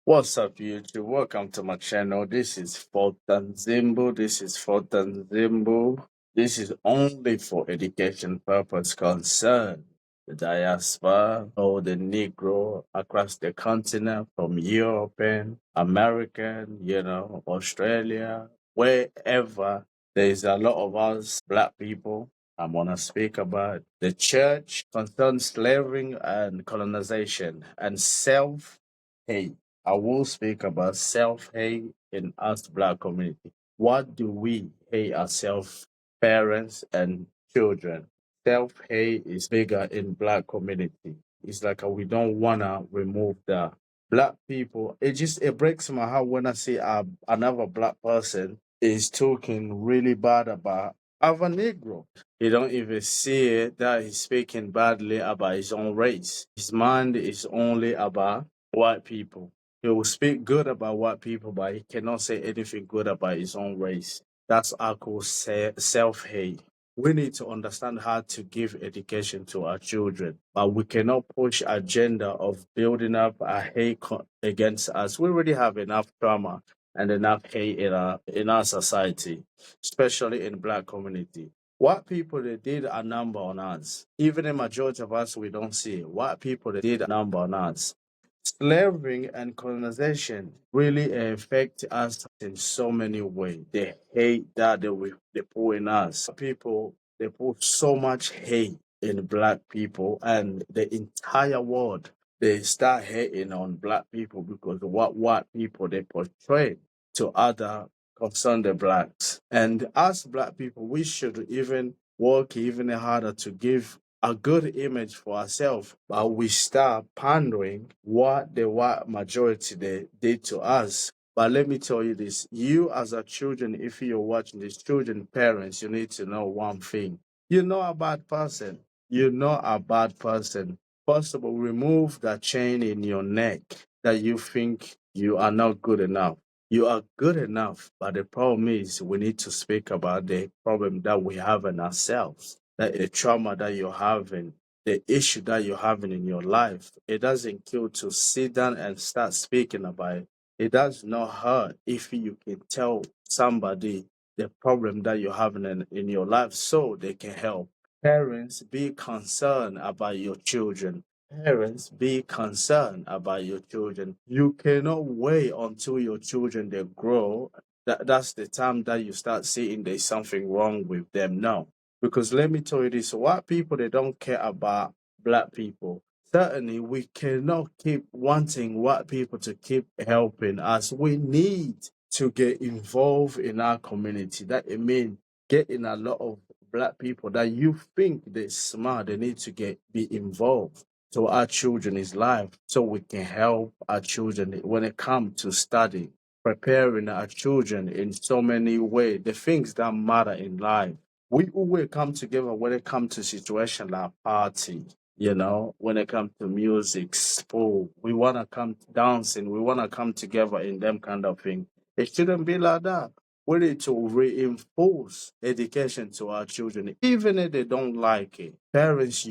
What's up, YouTube? Welcome to my channel. This is Fulton Zimbo. This is only for education purpose concern. The diaspora or the Negro across the continent from Europe, American, Australia, wherever there is a lot of us black people. I'm gonna speak about the church concerns slavery and colonization and self-hate. I will speak about self-hate in us black community. What do we hate ourselves, parents and children? Self-hate is bigger in black community. It's like we don't wanna remove the black people. It breaks my heart when I see another black person is talking really bad about other Negro. He don't even see it that he's speaking badly about his own race. His mind is only about white people. He will speak good about white people, but he cannot say anything good about his own race. That's I call self hate. We need to understand how to give education to our children, but we cannot push agenda of building up a against us. We already have enough trauma and enough hate in our society, especially in black community. White people they did a number on us. Even the majority of us we don't see it. White people they did a number on us. Slavery and colonization really affect us in so many ways. The hate that they put in us. People, they put so much hate in black people and the entire world. They start hating on black people because of what white people they portray to other concerned the blacks. And us black people, we should even work even harder to give a good image for ourselves, but we start pandering what the white majority they did to us. But let me tell you this: you as a children, if you're watching these children, parents, you need to know one thing: you're not a bad person. You're not a bad person. First of all, remove that chain in your neck that you think you are not good enough. You are good enough, but the problem is we need to speak about the problem that we have in ourselves, that the trauma that you're having, the issue that you're having in your life. It doesn't kill to sit down and start speaking about it. It does not hurt if you can tell somebody the problem that you're having in your life so they can help. Parents, be concerned about your children. Parents, be concerned about your children. You cannot wait until your children they grow. That's the time that you start seeing there's something wrong with them now. Because let me tell you this, white people they don't care about black people. Certainly, we cannot keep wanting white people to keep helping us. We need to get involved in our community. That it means getting a lot of black people that you think they're smart, they need to be involved to our children's life so we can help our children when it comes to study, preparing our children in so many ways, the things that matter in life. We always come together when it comes to situation like party, when it comes to music, sport. We want to come dancing. We want to come together in them kind of thing. It shouldn't be like that. We need to reinforce education to our children, even if they don't like it. Parents,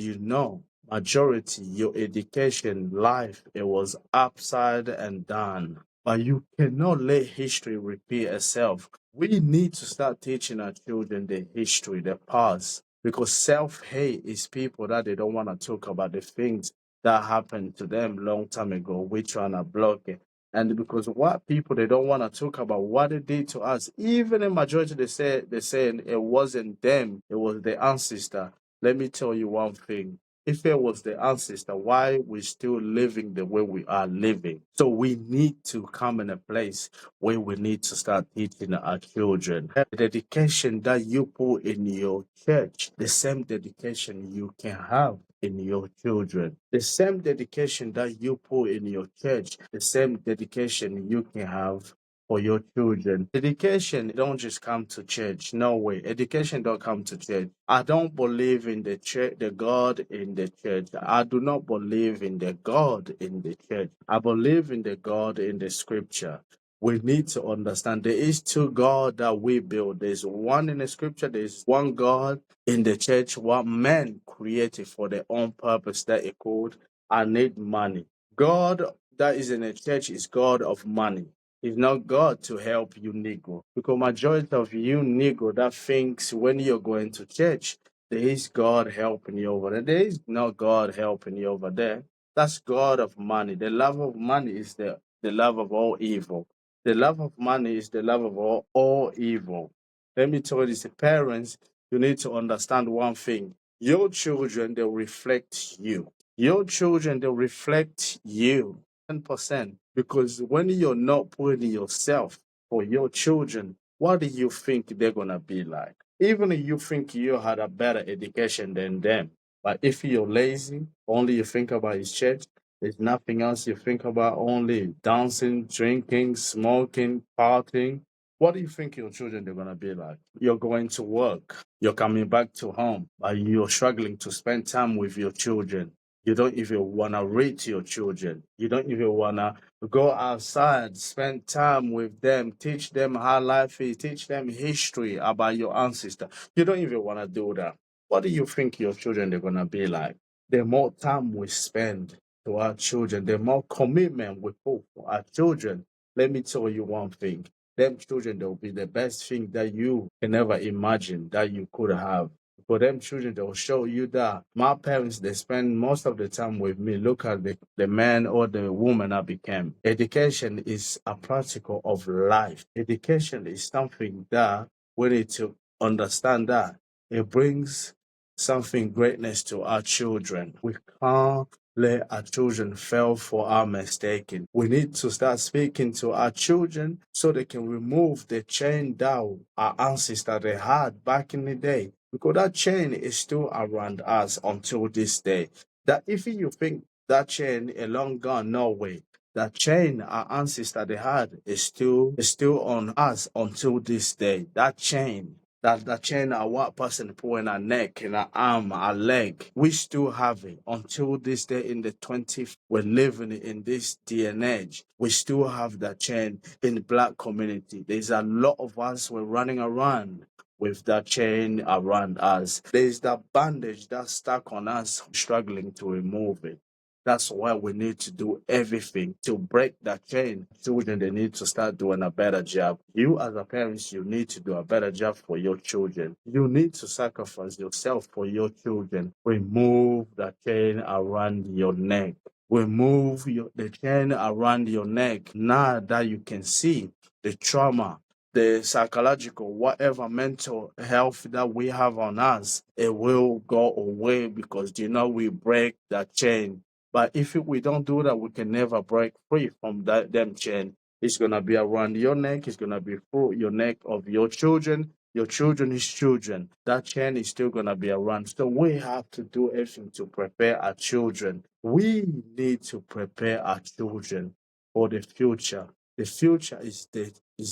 majority, your education life, it was upside and down. But you cannot let history repeat itself. We need to start teaching our children the history, the past, because self-hate is people that they don't want to talk about the things that happened to them long time ago. We're trying to block it. And because what people they don't want to talk about what they did to us, even in majority they saying it wasn't them, it was the ancestor. Let me tell you one thing. If it was the ancestor, why we still living the way we are living? So we need to come in a place where we need to start teaching our children. The dedication that you put in your church, the same dedication you can have in your children. The same dedication that you put in your church, the same dedication you can have for your children. Education don't just come to church. No way. Education don't come to church. I don't believe in the church, the God in the church. I do not believe in the God in the church. I believe in the God in the scripture. We need to understand there is two God that we build. There's one in the scripture, there's one God in the church, what men created for their own purpose that it called I need money. God that is in a church is God of money. It's not God to help you, Negro. Because majority of you, Negro, that thinks when you're going to church, there is God helping you over there. There is not God helping you over there. That's God of money. The love of money is the love of all evil. The love of money is the love of all evil. Let me tell you this, parents, you need to understand one thing. Your children, they reflect you. Your children, they reflect you 100%. Because when you're not putting yourself for your children, what do you think they're going to be like? Even if you think you had a better education than them, but if you're lazy, only you think about is church, there's nothing else you think about, only dancing, drinking, smoking, partying. What do you think your children are going to be like? You're going to work, you're coming back to home, but you're struggling to spend time with your children. You don't even want to read to your children. You don't even want to go outside, spend time with them, teach them how life is, teach them history about your ancestor. You don't even want to do that. What do you think your children are going to be like? The more time we spend to our children, the more commitment we put for our children. Let me tell you one thing. Them children, they'll be the best thing that you can ever imagine that you could have. For them children, they'll show you that my parents, they spend most of the time with me. Look at the man or the woman I became. Education is a practical of life. Education is something that we need to understand that it brings something greatness to our children. We can't let our children fail for our mistaking. We need to start speaking to our children so they can remove the chain that our ancestors they had back in the day. Because that chain is still around us until this day. That if you think that chain is long gone, no way. That chain our ancestor they had is still on us until this day. That chain that chain a white person put in our neck, in our arm, our leg. We still have it until this day in the 20th. We're living in this day and age. We still have that chain in the black community. There's a lot of us we're running around with that chain around us. There's that bandage that's stuck on us, struggling to remove it. That's why we need to do everything to break that chain. Children, they need to start doing a better job. You, as a parent, you need to do a better job for your children. You need to sacrifice yourself for your children. Remove the chain around your neck. Remove the chain around your neck. Now that you can see the trauma, the psychological, whatever mental health that we have on us, it will go away because we break that chain. But if we don't do that, we can never break free from that them chain. It's gonna be around your neck. It's gonna be through your neck of your children. Your children's children. That chain is still gonna be around. So we have to do everything to prepare our children. We need to prepare our children for the future. The future is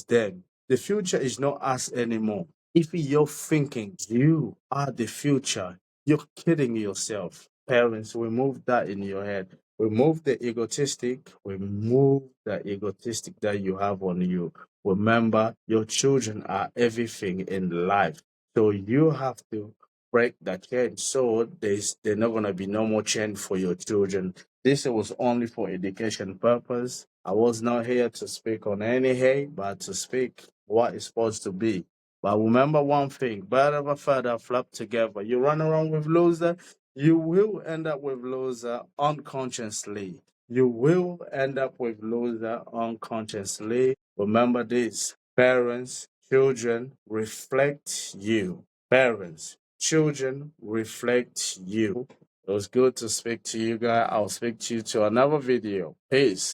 them. The future is not us anymore. If you're thinking you are the future, you're kidding yourself. Parents, remove that in your head. Remove the egotistic. Remove the egotistic that you have on you. Remember, your children are everything in life. So you have to break that chain. So there's not gonna be no more chain for your children. This was only for education purpose. I was not here to speak on any hate, but to speak what is supposed to be. But remember one thing, bird of a feather flap together. You run around with loser, you will end up with loser unconsciously. You will end up with loser unconsciously. Remember this, parents, children reflect you. Parents, children reflect you. It was good to speak to you guys. I'll speak to you to another video. Peace.